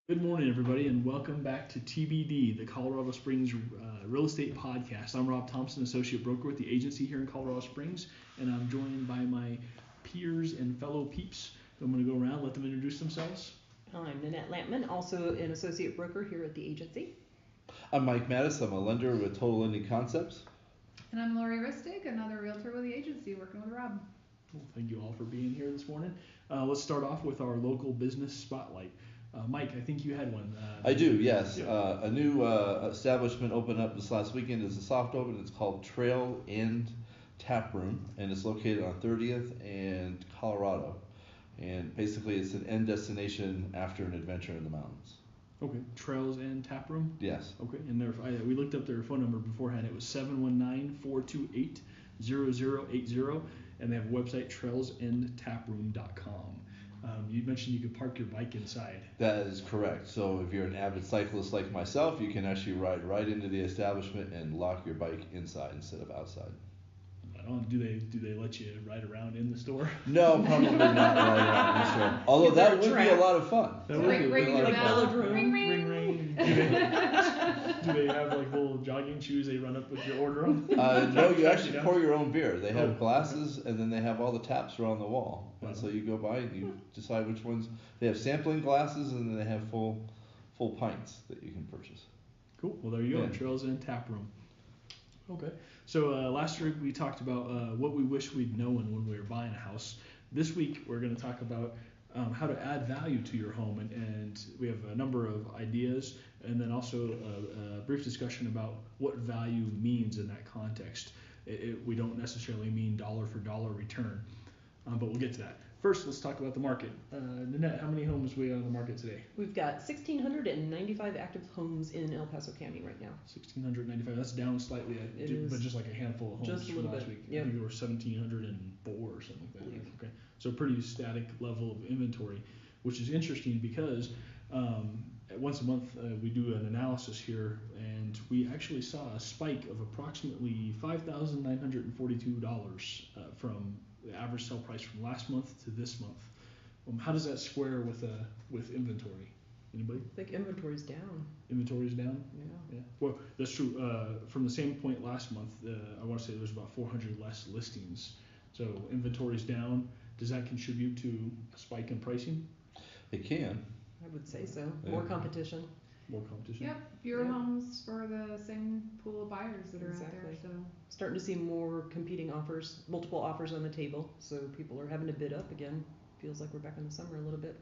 Good morning, everybody, and welcome back to TBD, the Colorado Springs Real Estate Podcast. I'm Rob Thompson, Associate Broker with the agency here in Colorado Springs, and I'm joined by my peers and fellow peeps. I'm going to go around, let them introduce themselves. I'm Nanette Lampman, also an associate broker here at the agency. I'm Mike Mattis. I'm a lender with Total Lending Concepts. And I'm Lori Ristig, another realtor with the agency working with Rob. Well, thank you all for being here this morning. Let's start off with our local business spotlight. Mike, I think you had one. I do, yes. Yeah. A new establishment opened up this last weekend. It's a soft open. It's called Trail End Tap Room, and it's located on 30th and Colorado. And basically, it's an end destination after an adventure in the mountains. Okay, Trails and Tap Room? Yes. Okay, and we looked up their phone number beforehand. It was 719-428-0080, and they have a website, trailsendtaproom.com. You mentioned you could park your bike inside. That is correct. So if you're an avid cyclist like myself, you can actually ride right into the establishment and lock your bike inside instead of outside. Do they let you ride around in the store? No, probably not right around the store. Although that would be a lot of fun. That would be Ring a lot your of bell. fun. Ring, Ring, ring. Do they have like little jogging shoes they run up with your order on? No, you actually pour your own beer. They have Oh, glasses, and then they have all the taps around the wall. Wow. And so you go by and you decide which ones. They have sampling glasses, and then they have full pints that you can purchase. Cool. Well, there you go. Yeah. Trails and Tap Room. Okay. So last week we talked about what we wish we'd known when we were buying a house. This week we're going to talk about how to add value to your home, and we have a number of ideas, and then also a brief discussion about what value means in that context. We don't necessarily mean dollar for dollar return, but we'll get to that. First, let's talk about the market. Nanette, how many homes we have on the market today? We've got 1,695 active homes in El Paso County right now. 1,695. That's down slightly, but just like a handful of homes Just a from little last bit, week. yep. I think there were 1,704 or something like that. Believe. Okay, so pretty static level of inventory, which is interesting because once a month we do an analysis here, and we actually saw a spike of approximately $5,942 from the average sale price from last month to this month. How does that square with inventory? Anybody? I think inventory's down. Inventory's down? Yeah. Yeah. Well, that's true. From the same point last month, I want to say there's about 400 less listings. So inventory's down. Does that contribute to a spike in pricing? It can. I would say so. Yeah. More competition. More competition? Yep, fewer Yep. homes for the same pool of buyers that are out there. Exactly. So Starting to see more competing offers, multiple offers on the table. So people are having to bid up again. Feels like we're back in the summer a little bit.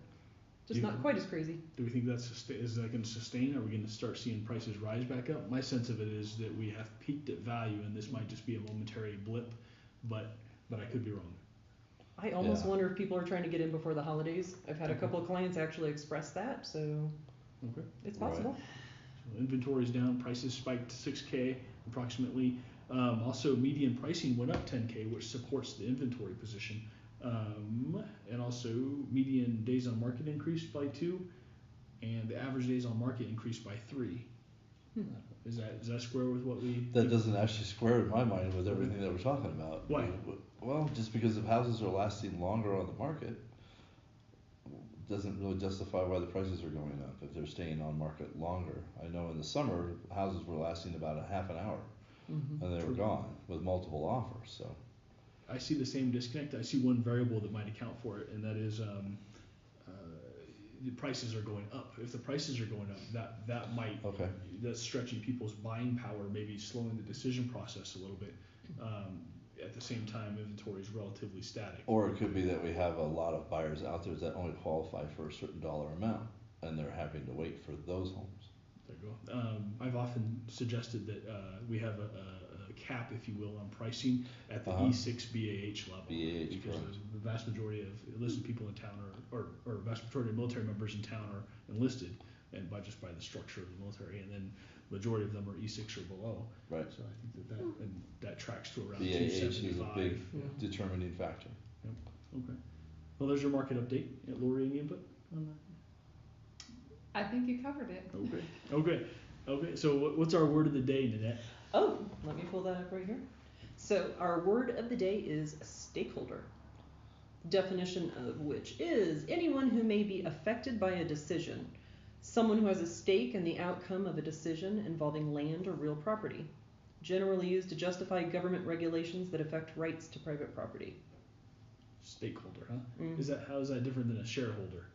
Just Yeah. not quite as crazy. Do we think is that going to sustain? Are we going to start seeing prices rise back up? My sense of it is that we have peaked at value, and this might just be a momentary blip, but I could be wrong. I almost Yeah. wonder if people are trying to get in before the holidays. I've had a Okay. couple of clients actually express that, so Okay. it's Right. possible. So inventory's down, prices spiked 6K approximately. Also, median pricing went up 10K, which supports the inventory position. And also, median days on market increased by 2, and the average days on market increased by 3. Is that square with what we? That doesn't actually square in my mind with everything that we're talking about. Why? Well, just because if houses are lasting longer on the market, doesn't really justify why the prices are going up if they're staying on market longer. I know in the summer houses were lasting about a half an hour Mm-hmm. and they were gone with multiple offers. So I see the same disconnect. I see one variable that might account for it, and that is the prices are going up. If the prices are going up, that might okay. that's stretching people's buying power, maybe slowing the decision process a little bit. At the same time, inventory is relatively static. Or it could be that we have a lot of buyers out there that only qualify for a certain dollar amount and they're having to wait for those homes. There you go. I've often suggested that we have a cap, if you will, on pricing at the E6 BAH level. BAH, because correct. the vast majority of enlisted people in town or vast majority of military members in town are enlisted, and just by the structure of the military, and then majority of them are E6 or below. Right. So I think that tracks to around BAH is a 275. big Yeah. determining factor. Okay. Well, there's your market update. Lori, any input on that? I think you covered it. Okay. So what's our word of the day, Nanette? Oh, let me pull that up right here. So our word of the day is stakeholder. Definition of which is anyone who may be affected by a decision Someone who has a stake in the outcome of a decision involving land or real property, generally used to justify government regulations that affect rights to private property. Stakeholder, huh? Mm. How is that different than a shareholder?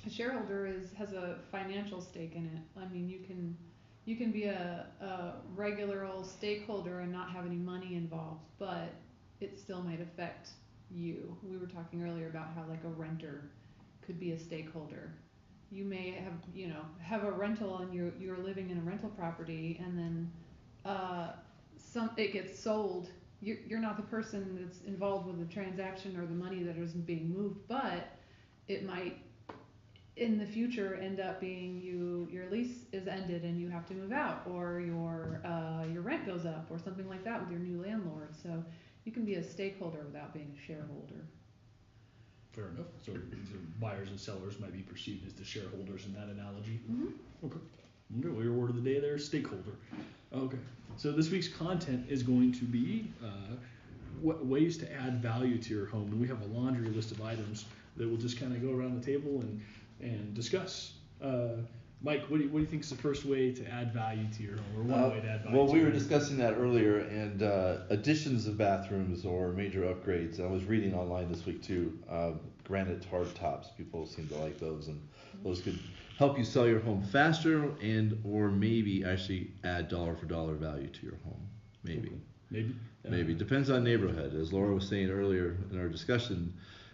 A shareholder has a financial stake in it. I mean, you can be a regular old stakeholder and not have any money involved, but it still might affect you. We were talking earlier about how like a renter could be a stakeholder. You may have a rental and you're living in a rental property, and then it gets sold. You're not the person that's involved with the transaction or the money that is being moved, but it might in the future end up being your lease is ended and you have to move out, or your rent goes up or something like that with your new landlord. So you can be a stakeholder without being a shareholder. Fair enough. So buyers and sellers might be perceived as the shareholders in that analogy. Mm-hmm. Okay. Your word of the day there, stakeholder. Okay. So this week's content is going to be what ways to add value to your home, and we have a laundry list of items that we'll just kind of go around the table and discuss. Mike, what do you think is the first way to add value to your home, or one way to add value? Well, to we your were home? discussing that earlier, and additions of bathrooms or major upgrades. I was reading online this week too. Granite hard tops, people seem to like those, and those could help you sell your home faster, and or maybe actually add dollar for dollar value to your home. Maybe. Okay. Maybe depends on neighborhood. As Laura was saying earlier in our discussion,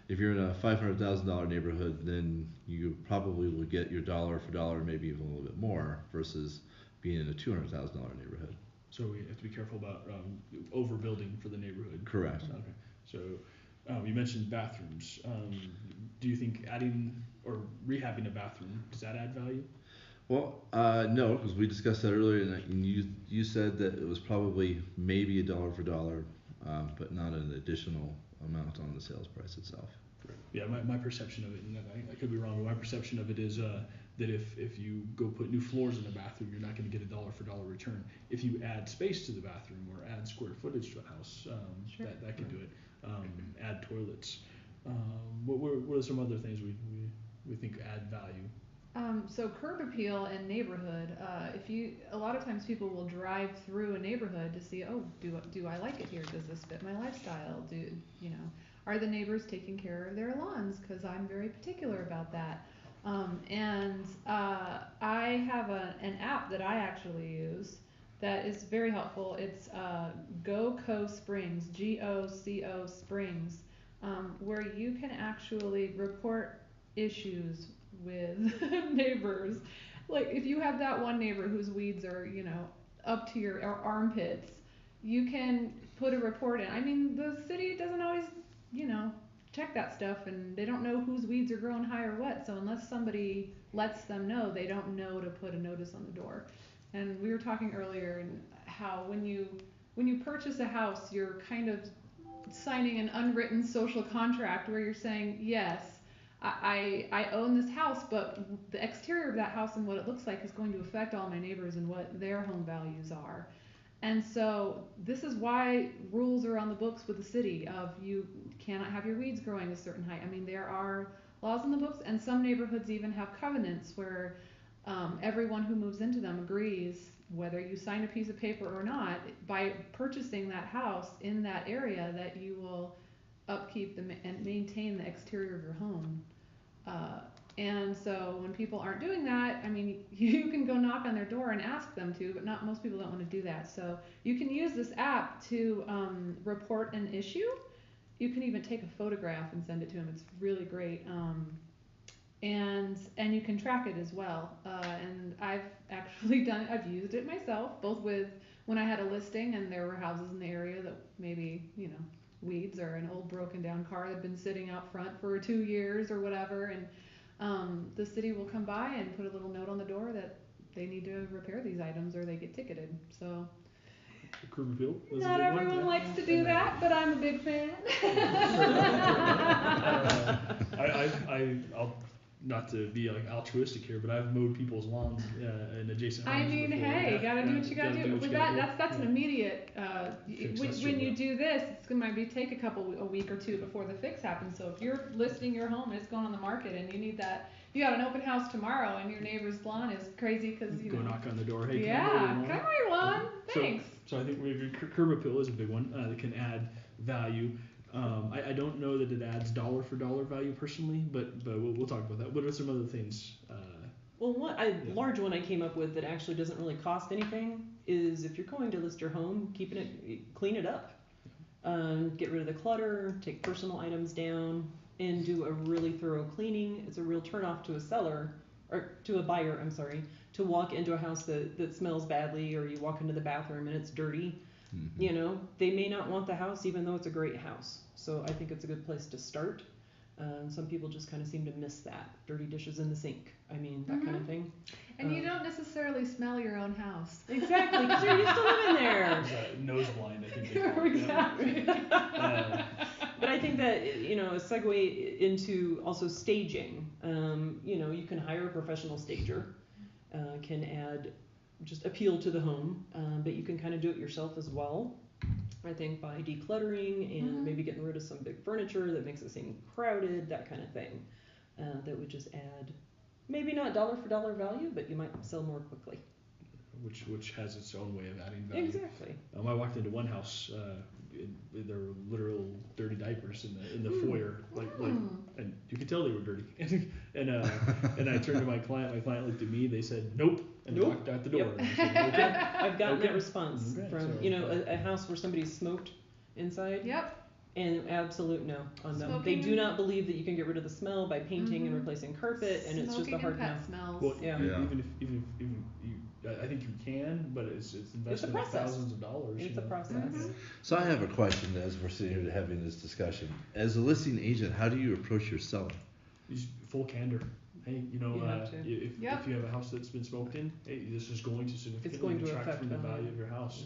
if you're in a $500,000 neighborhood, then you probably will get your dollar for dollar, maybe even a little bit more, versus being in a $200,000 neighborhood. So we have to be careful about overbuilding for the neighborhood. Correct. Okay. So you mentioned bathrooms. Do you think adding or rehabbing a bathroom, does that add value? Well, no, because we discussed that earlier, and you said that it was probably maybe a dollar for dollar, but not an additional amount on the sales price itself. Yeah, my perception of it, and I could be wrong, but my perception of it is that if you go put new floors in a bathroom, you're not going to get a dollar for dollar return. If you add space to the bathroom or add square footage to a house, Sure. that can do it. Add toilets. What are some other things we think add value? So curb appeal and neighborhood. A lot of times people will drive through a neighborhood to see, oh, do I like it here? Does this fit my lifestyle? Are the neighbors taking care of their lawns? Because I'm very particular about that. I have an app that I actually use that is very helpful. It's GoCo Springs, GOCO Springs, where you can actually report issues with neighbors. Like if you have that one neighbor whose weeds are, up to your armpits, you can put a report in. I mean, the city doesn't always, check that stuff, and they don't know whose weeds are growing high or what. So unless somebody lets them know, they don't know to put a notice on the door. And we were talking earlier and how when you purchase a house, you're kind of signing an unwritten social contract where you're saying, yes, I own this house, but the exterior of that house and what it looks like is going to affect all my neighbors and what their home values are. And so this is why rules are on the books with the city of you cannot have your weeds growing a certain height. I mean, there are laws in the books, and some neighborhoods even have covenants where everyone who moves into them agrees, whether you sign a piece of paper or not, by purchasing that house in that area, that you will upkeep and maintain the exterior of your home. And so when people aren't doing that, I mean, you can go knock on their door and ask them to, but most people don't want to do that. So you can use this app to report an issue. You can even take a photograph and send it to them. It's really great. And you can track it as well. And I've actually I've used it myself, both with when I had a listing and there were houses in the area that maybe, weeds or an old broken down car that had been sitting out front for 2 years or whatever, and the city will come by and put a little note on the door that they need to repair these items or they get ticketed. So Curb appeal. not everyone likes to do that, but I'm a big fan. I'll not to be like altruistic here, but I've mowed people's lawns in adjacent homes. I mean, before. hey, you gotta do what you gotta do. With that's Yeah. an immediate. When you yeah. do this, it's gonna maybe take a week or two before the fix happens. So if you're listing your home and it's going on the market and you need that you got an open house tomorrow and your neighbor's lawn is crazy because Go knock on the door. Hey, come on, lawn. Thanks. So I think we agree. Curb appeal is a big one that can add value. I don't know that it adds dollar for dollar value personally, but we'll talk about that. What are some other things? Well, large one I came up with that actually doesn't really cost anything is if you're going to list your home, clean it up. Get rid of the clutter, take personal items down, and do a really thorough cleaning. It's a real turnoff to a seller, or to a buyer, I'm sorry, to walk into a house that smells badly, or you walk into the bathroom and it's dirty. Mm-hmm. You know, they may not want the house even though it's a great house. So I think it's a good place to start. Some people just kind of seem to miss that. Dirty dishes in the sink. I mean, that kind of thing. And you don't necessarily smell your own house. Exactly, because you're used to living there. Nose blind, I think they call it. Exactly. But I think that, a segue into also staging. You can hire a professional stager, can add just appeal to the home, but you can kind of do it yourself as well. I think by decluttering and maybe getting rid of some big furniture that makes it seem crowded, that kind of thing. That would just add, maybe not dollar for dollar value, but you might sell more quickly. Which has its own way of adding value. Exactly. I walked into one house, there were literal dirty diapers in the foyer, and you could tell they were dirty. and I turned to my client. My client looked at me. They said, "Nope," and walked out the door. Yep. And I said, okay. I've gotten that response from So, a house where somebody smoked inside. Yep. And absolute no on them. Smoking They do not believe that you can get rid of the smell by painting and replacing carpet, and it's just a hard no. Smoking and pet smells. Well, Yeah. even if you, I think you can, but it's investment of thousands of dollars. It's a process. So I have a question as we're sitting here having this discussion. As a listing agent, how do you approach your seller? Use full candor. Hey, You have to. if you have a house that's been smoked in, hey, this is going to significantly detract affect from the value of your house.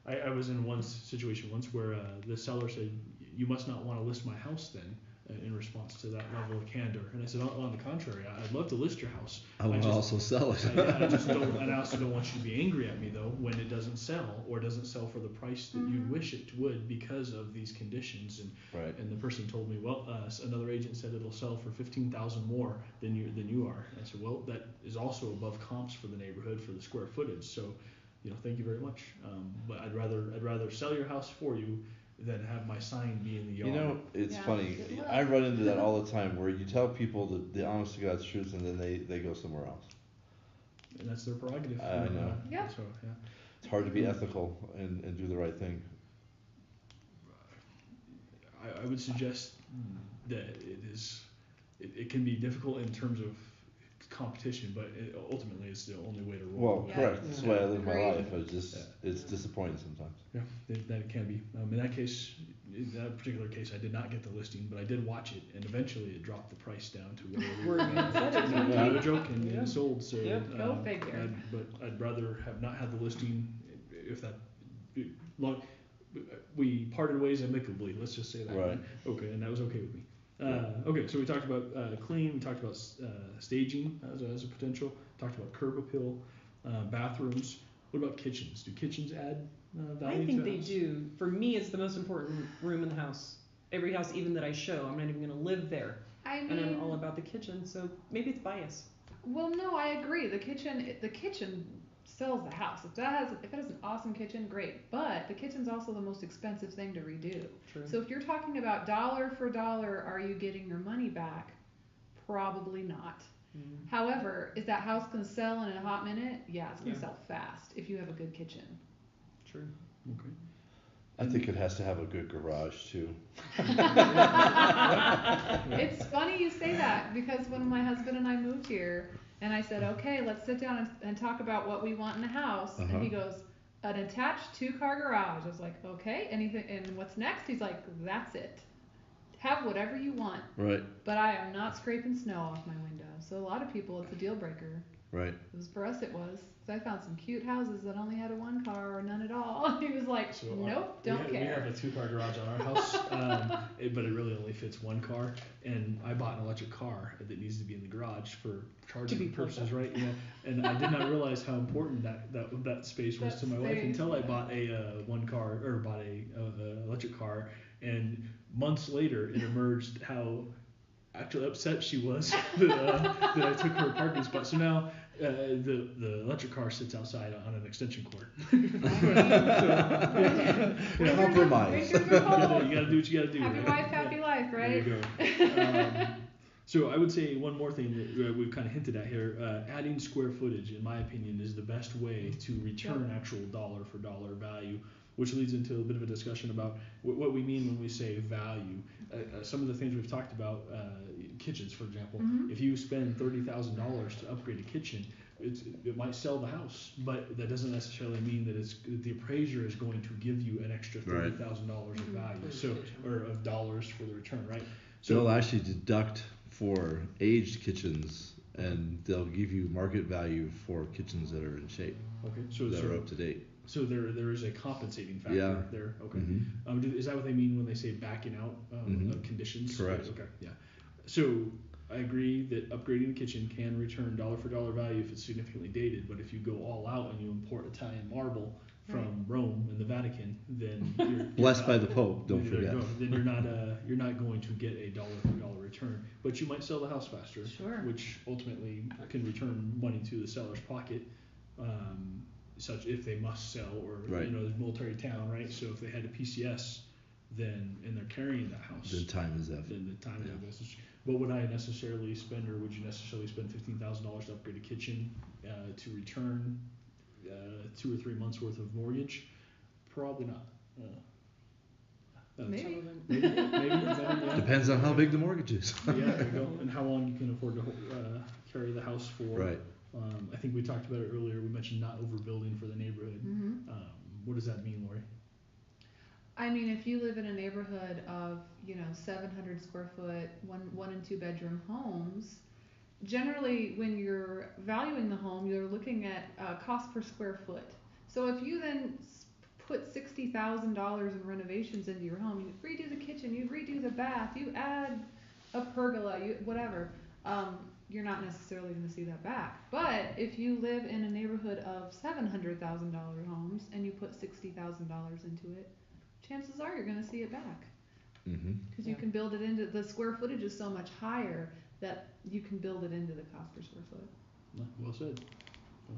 I was in one situation once where the seller said, "You must not want to list my house then," in response to that level of candor. And I said, on the contrary, I'd love to list your house. I want to also sell it. I just don't, and I also don't want you to be angry at me though when it doesn't sell or doesn't sell for the price that you wish it would because of these conditions. And the person told me, well, another agent said it'll sell for $15,000 more than you are. And I said, well, that is also above comps for the neighborhood for the square footage. So, thank you very much. But I'd rather sell your house for you than have my sign be in the yard. It's funny. I run into that all the time where you tell people the honest to God's truth and then they go somewhere else. And that's their prerogative. I know. Yeah. So, yeah. It's hard to be ethical and do the right thing. I would suggest that it can be difficult in terms of competition, but ultimately it's the only way to roll. Well, correct. That's the way I live my Agreed. life. It's disappointing sometimes. Yeah, that it can be. In that particular case, I did not get the listing, but I did watch it, and eventually it dropped the price down to where no joke, and it sold. So, Go figure. I'd rather have not had the listing if that. We parted ways amicably. Let's just say that. Right. Okay, and that was okay with me. Okay, so we talked about clean. We talked about staging as a potential. Talked about curb appeal, bathrooms. What about kitchens? Do kitchens add value? I think to they do. For me, it's the most important room in the house. Every house, even that I show, I'm not even going to live there, and I'm all about the kitchen. So maybe it's bias. Well, no, I agree. The kitchen sells the house. If it has an awesome kitchen, great. But the kitchen's also the most expensive thing to redo. True. So if you're talking about dollar for dollar, are you getting your money back? Probably not. Mm-hmm. However, is that house going to sell in a hot minute? Yeah, it's going to Yeah. sell fast if you have a good kitchen. True. Okay. I think it has to have a good garage too. It's funny you say that because when my husband and I moved here, and I said, okay, let's sit down and talk about what we want in a house, and he goes, an attached 2-car garage. I was like, okay, anything, and what's next? He's like, that's it. Have whatever you want. Right. But I am not scraping snow off my window. So a lot of people, it's a deal breaker. Right. For us, it was. So I found some cute houses that only had a 1-car or none at all. He was like, nope, don't care. We have a 2-car garage on our house, but it really only fits 1 car. And I bought an electric car that needs to be in the garage for charging purposes, right? And I did not realize how important that space was to my wife until I bought a 1-car or bought a electric car. And months later, it emerged how actually upset she was that I took her parking spot. So now the electric car sits outside on an extension cord. Compromise. You gotta do what you gotta do. Happy right? wife, happy life, right? There you go. So I would say one more thing that we've kind of hinted at here, adding square footage, in my opinion, is the best way to return actual dollar for dollar value, which leads into a bit of a discussion about what we mean when we say value. Some of the things we've talked about, kitchens, for example. Mhm. If you spend $30,000 to upgrade a kitchen, it might sell the house, but that doesn't necessarily mean that the appraiser is going to give you an extra $30,000 of value, so or of dollars for the return, right? So They'll actually deduct for aged kitchens, and they'll give you market value for kitchens that are in shape, okay, so that are up to date. So there is a compensating factor Yeah. there. Okay. Mm-hmm. Is that what they mean when they say backing out Mhm. of conditions? Correct. Okay. Yeah. So I agree that upgrading a kitchen can return dollar for dollar value if it's significantly dated. But if you go all out and you import Italian marble from Rome and the Vatican, then you're Blessed by the Pope, don't there you forget. go. Then you're not going to get a dollar for dollar return. But you might sell the house faster, Sure. which ultimately can return money to the seller's pocket. Such if they must sell, or Right. there's military town, right? So if they had a PCS, then and they're carrying that house, The time is up. then the time is Yeah. investment. But would I necessarily spend, or would you necessarily spend $15,000 to upgrade a kitchen to return 2 or 3 months worth of mortgage? Probably not. Maybe. Maybe, yeah. Depends on how big the mortgage is. Yeah, there you go. And how long you can afford to carry the house for. Right. I think we talked about it earlier. We mentioned not overbuilding for the neighborhood. Mhm. What does that mean, Lori? I mean, if you live in a neighborhood of 700 square foot, one and two bedroom homes, generally when you're valuing the home, you're looking at cost per square foot. So if you then put $60,000 in renovations into your home, you redo the kitchen, you redo the bath, you add a pergola, whatever, you're not necessarily going to see that back. But if you live in a neighborhood of $700,000 homes and you put $60,000 into it, chances are you're going to see it back. Mm-hmm. Because you can build it into, the square footage is so much higher that you can build it into the cost per square foot. Well said.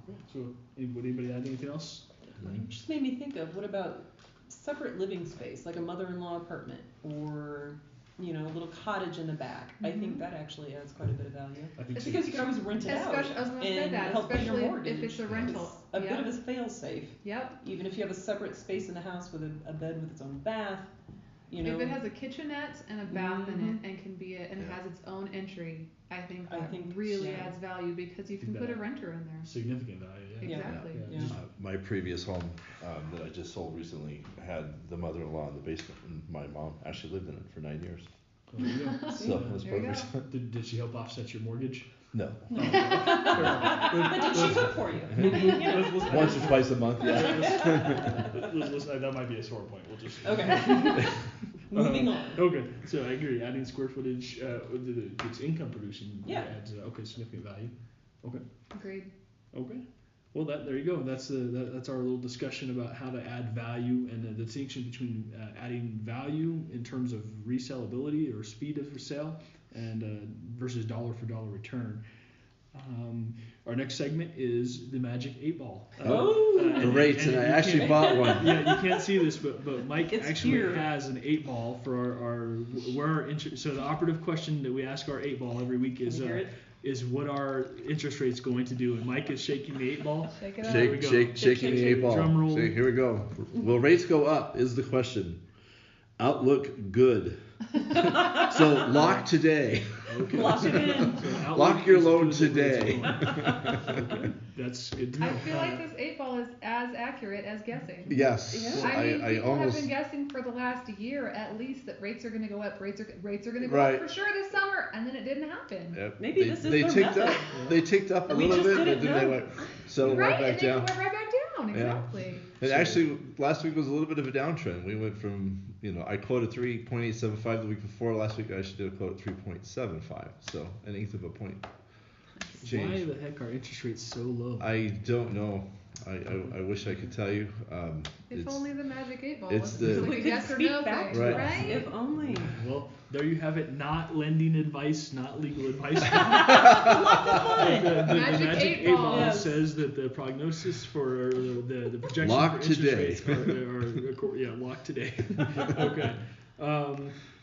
Okay. So would anybody add anything else? It just made me think of, what about separate living space, like a mother-in-law apartment, or a little cottage in the back? I think that actually adds quite a bit of value. I think so. Because you can always rent it out I was going to say and that, help pay your especially mortgage. if it's a rental. It's a bit of a fail-safe. Yep. Even if you have a separate space in the house with a bed with its own bath, If it has a kitchenette and a bath in Mhm. it and can be and it has its own entry, I think that think really so. adds value because you can put a renter in there. Significant value. Yeah. Exactly. Yeah. My previous home that I just sold recently had the mother-in-law in the basement, and my mom actually lived in it for 9 years. Well, there you go. So it was There you perfect. Did she help offset your mortgage? No. But did she cook for you? Maybe, Once or twice a month, yeah. That might be a sore point. We'll just. Okay. Moving on. Okay, so I agree. Adding square footage, it's income producing. Yeah. Adds significant value. Okay. Agreed. Okay. Well, there you go. That's our little discussion about how to add value and the distinction between adding value in terms of resellability or speed of sale and versus dollar for dollar return. Our next segment is the Magic 8 Ball. The rates, and I actually bought one. Yeah, you can't see this, but Mike It's actually here. has an 8 ball for so the operative question that we ask our 8 ball every week is Can we hear it? is what our interest rate's going to do, and Mike is shaking the 8 ball. Shake it up. Here we go. Shaking the 8 ball. Drum roll. So here we go. Will rates go up? Is the question. Outlook good. So lock today. Okay. Lock it in. So outlook Lock your is load good as it today. is. Okay. That's good to know. I feel like this 8 ball is as accurate as guessing. Yes. Yeah. I mean, I people almost. have been guessing for the last year at least that rates are going to go up. Rates are going to go Right. up for sure this summer, and then it didn't happen. Yep. Maybe they, this is they their ticked method. up. They ticked up a We little just bit, but didn't then they know. went settled Right, right back and then down. you went right back down. Yeah. Exactly. And So- actually, last week was a little bit of a downtrend. We went from, I quoted 3.875 the week before. Last week I actually did a quote at 3.75, so an eighth of a point. change. Why the heck are interest rates so low? I don't know. I wish I could tell you. If It's- only the magic 8 ball it's was the- like We a could yes or speak no back thing, to it. right? If only. Well, there you have it. Not lending advice, not legal advice. The Magic magic 8 8 ball. ball Yes. says that the prognosis for the projection Lock for interest today. rates are locked today. Okay.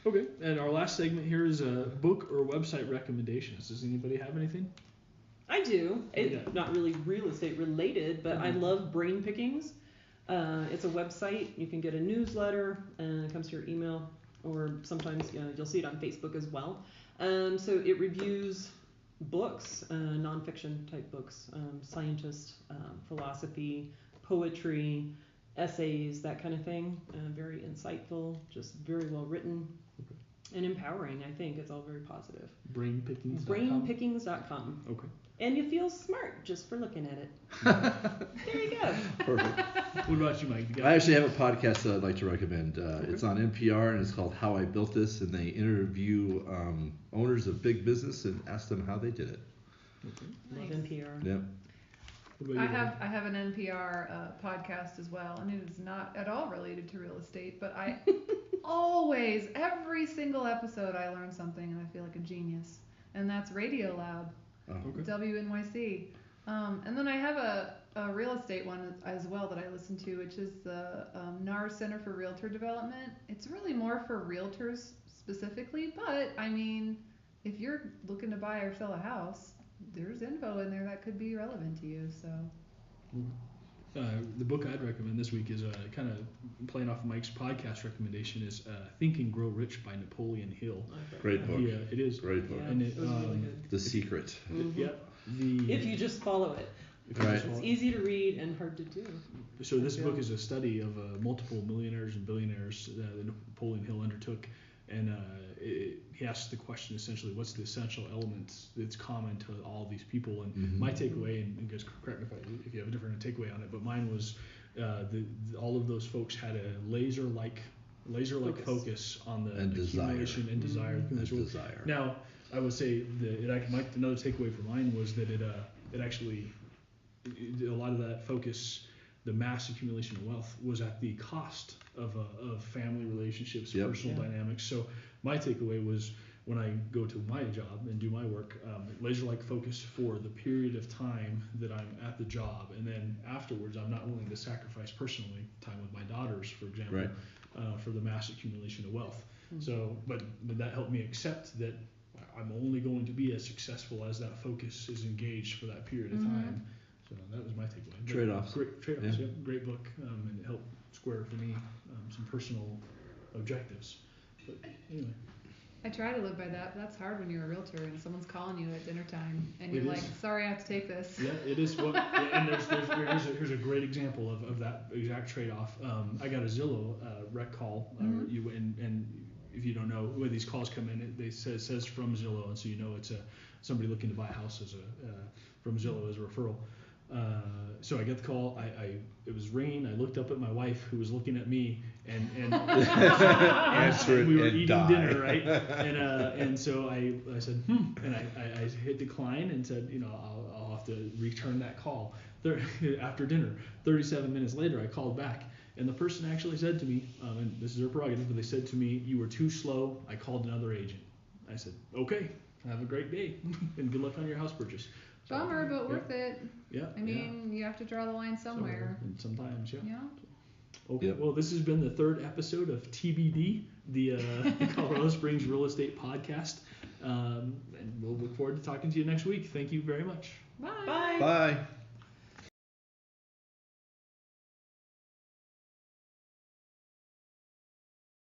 Okay. And our last segment here is book or website recommendations. Does anybody have anything? I do. Yeah. Not really real estate related, but I Mhm. love Brain Pickings. It's a website. You can get a newsletter, and it comes to your email, or sometimes you'll see it on Facebook as well. So it reviews books, nonfiction type books, scientist, philosophy, poetry, essays, that kind of thing. Very insightful, just very well written, and empowering. I think it's all very positive. Brainpickings.com. Brainpickings.com. Okay. And you feel smart just for looking at it. There you go. Perfect. What about you, Mike? You got I actually have a podcast that I'd like to recommend. It's on NPR and it's called How I Built This, and they interview owners of big business and ask them how they did it. Okay. Love Nice. NPR. Yep. What about you? I have an NPR podcast as well, and it is not at all related to real estate, but I always, every single episode, I learn something, and I feel like a genius. And that's Radio Lab, Oh. Okay. WNYC. And then I have a real estate one as well that I listen to, which is the NAR Center for Realtor Development. It's really more for realtors specifically, but I mean, if you're looking to buy or sell a house, there's info in there that could be relevant to you. So The book I'd recommend this week is kind of playing off Mike's podcast recommendation is Think and Grow Rich by Napoleon Hill. Great book. Yeah, it is. Great book. Yeah, And it was really good. The Secret. Mhm. Yep. The If you just follow it. if you Right. just It's follow- easy to read and hard to do. So this Yeah. book is a study of multiple millionaires and billionaires that Napoleon Hill undertook, and he asks the question essentially, what's the essential elements that's common to all these people? And Mhm. my takeaway, and you guys correct me if you have a different takeaway on it, but mine was all of those folks had a laser-like focus on the And desire. accumulation and desire. Mhm. And desire. Now, I would say another takeaway for mine was that it actually a lot of that focus, the mass accumulation of wealth, was at the cost of family relationships, Yep. personal Yeah. dynamics. So my takeaway was when I go to my job and do my work, laser-like focus for the period of time that I'm at the job, and then afterwards I'm not willing to sacrifice personally time with my daughters, for example, Right. for the mass accumulation of wealth. Mhm. So, but that helped me accept that I'm only going to be as successful as that focus is engaged for that period of Mhm. time. So that was my takeaway. But Trade-offs. Great trade-offs. Yeah. Yep. Great book, and it helped square for me some personal objectives. But anyway, I try to live by that, but that's hard when you're a realtor and someone's calling you at dinner time and It you're is. like, sorry, I have to take this. yeah, it is. Well, and here's a great example of that exact trade-off. I got a Zillow rec call, Mhm. and if you don't know, when these calls come in, it says from Zillow, and so you know it's somebody looking to buy a house from Zillow as a referral. So I get the call. It was ringing. I looked up at my wife, who was looking at me, and Answer it we were and eating die. dinner, right? And so I said, and I hit decline and said, I'll have to return that call after dinner. 37 minutes later, I called back, and the person actually said to me, and this is their prerogative, but they said to me, "You were too slow. I called another agent." I said, "Okay, have a great day, and good luck on your house purchase." So, Bummer, but yeah, worth it. Yeah. I mean, you have to draw the line somewhere. And sometimes, yeah. You know? Okay, Yep. well, this has been the third episode of TBD, the Colorado Springs Real Estate Podcast. And we'll look forward to talking to you next week. Thank you very much. Bye. Bye. Bye.